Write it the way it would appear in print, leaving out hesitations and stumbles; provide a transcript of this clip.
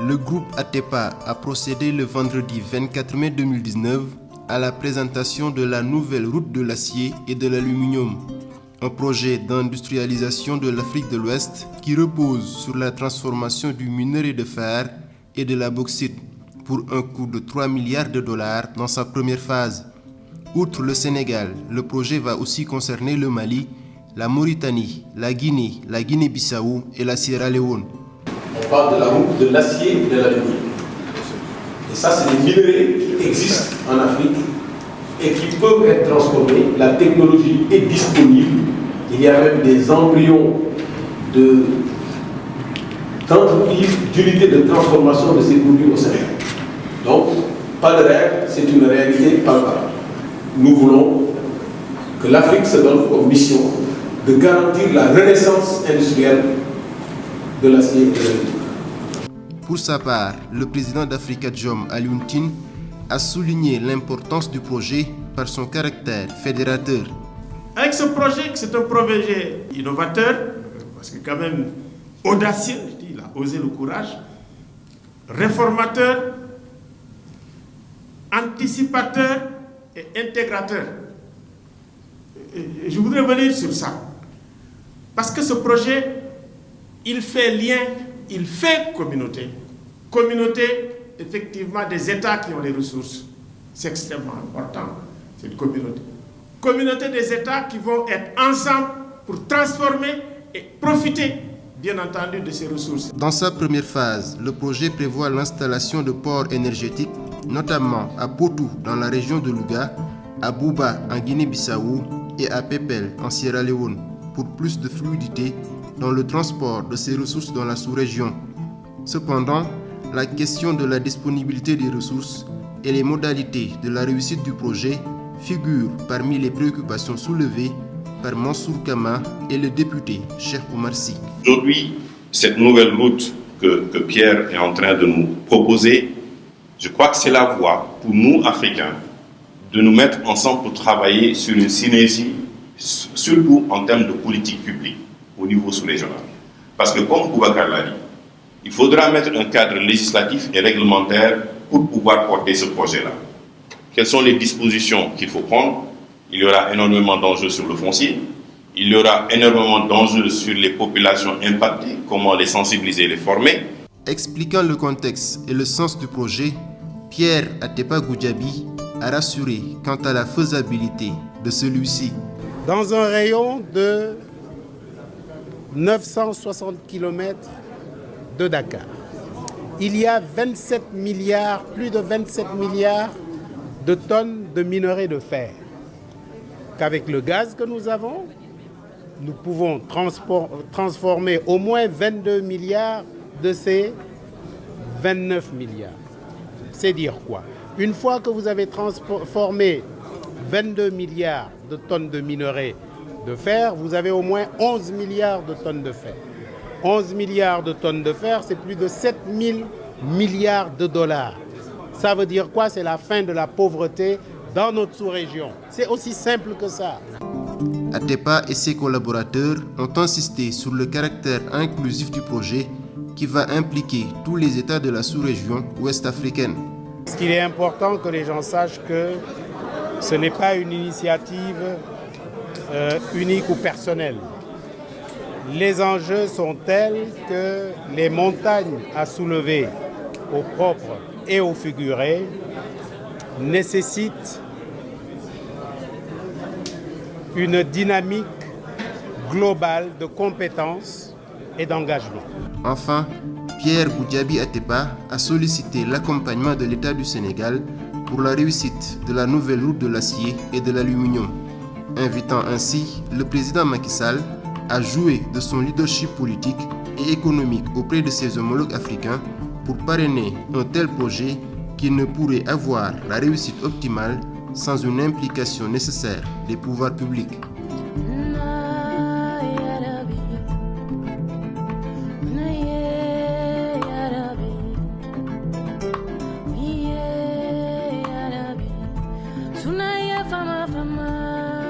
Le groupe Atepa a procédé le vendredi 24 mai 2019 à la présentation de la nouvelle route de l'acier et de l'aluminium, un projet d'industrialisation de l'Afrique de l'Ouest qui repose sur la transformation du minerai de fer et de la bauxite pour un coût de 3 milliards de dollars dans sa première phase. Outre le Sénégal, le projet va aussi concerner le Mali, la Mauritanie, la Guinée-Bissau et la Sierra Leone. On parle de la route de l'acier et de l'aluminium. Et ça, c'est des minerais qui existent en Afrique et qui peuvent être transformés. La technologie est disponible. Il y a même des embryons d'entreprises, d'unités de transformation de ces produits au Sénégal. Donc, pas de rêve, c'est une réalité palpable. Nous voulons que l'Afrique se donne comme mission de garantir la renaissance industrielle de l'acier et de l'aluminium. Pour sa part, le président d'Afrikajom, Alioune Tine, a souligné l'importance du projet par son caractère fédérateur. Avec ce projet, c'est un projet innovateur, parce que quand même audacieux, il a osé le courage, réformateur, anticipateur et intégrateur. Et je voudrais venir sur ça. Parce que ce projet, il fait lien, il fait communauté. Communauté, effectivement, des États qui ont les ressources. C'est extrêmement important, cette communauté. Communauté des États qui vont être ensemble pour transformer et profiter, bien entendu, de ces ressources. Dans sa première phase, le projet prévoit l'installation de ports énergétiques, notamment à Potou, dans la région de Louga, à Bouba, en Guinée-Bissau, et à Pepel, en Sierra Leone, pour plus de fluidité dans le transport de ces ressources dans la sous-région. Cependant, la question de la disponibilité des ressources et les modalités de la réussite du projet figurent parmi les préoccupations soulevées par Mansour Kama et le député Cheikh Oumar Sy. Aujourd'hui, cette nouvelle route que Pierre est en train de nous proposer, je crois que c'est la voie pour nous, Africains, de nous mettre ensemble pour travailler sur une synergie, surtout en termes de politique publique au niveau sous-régional. Parce que comme Boubacar l'a dit, il faudra mettre un cadre législatif et réglementaire pour pouvoir porter ce projet-là. Quelles sont les dispositions qu'il faut prendre? Il y aura énormément d'enjeux sur le foncier, il y aura énormément d'enjeux sur les populations impactées, comment les sensibiliser et les former. Expliquant le contexte et le sens du projet, Pierre Atepa Goudiaby a rassuré quant à la faisabilité de celui-ci. Dans un rayon de 960 km de Dakar, il y a 27 milliards, plus de 27 milliards de tonnes de minerais de fer. Qu'avec le gaz que nous avons, nous pouvons transformer au moins 22 milliards de ces 29 milliards. C'est dire quoi? Une fois que vous avez transformé 22 milliards de tonnes de minerais de fer, vous avez au moins 11 milliards de tonnes de fer. 11 milliards de tonnes de fer, c'est plus de 7 000 milliards de dollars. Ça veut dire quoi? C'est la fin de la pauvreté dans notre sous-région. C'est aussi simple que ça. Atepa et ses collaborateurs ont insisté sur le caractère inclusif du projet qui va impliquer tous les États de la sous-région ouest-africaine. Parce qu'il est important que les gens sachent que ce n'est pas une initiative unique ou personnelle. Les enjeux sont tels que les montagnes à soulever au propre et au figuré nécessitent une dynamique globale de compétences et d'engagement. Enfin, Pierre Goudiaby Atepa a sollicité l'accompagnement de l'État du Sénégal pour la réussite de la nouvelle route de l'acier et de l'aluminium, invitant ainsi le président Macky Sall à jouer de son leadership politique et économique auprès de ses homologues africains pour parrainer un tel projet qui ne pourrait avoir la réussite optimale sans une implication nécessaire des pouvoirs publics. Sunaya fama fama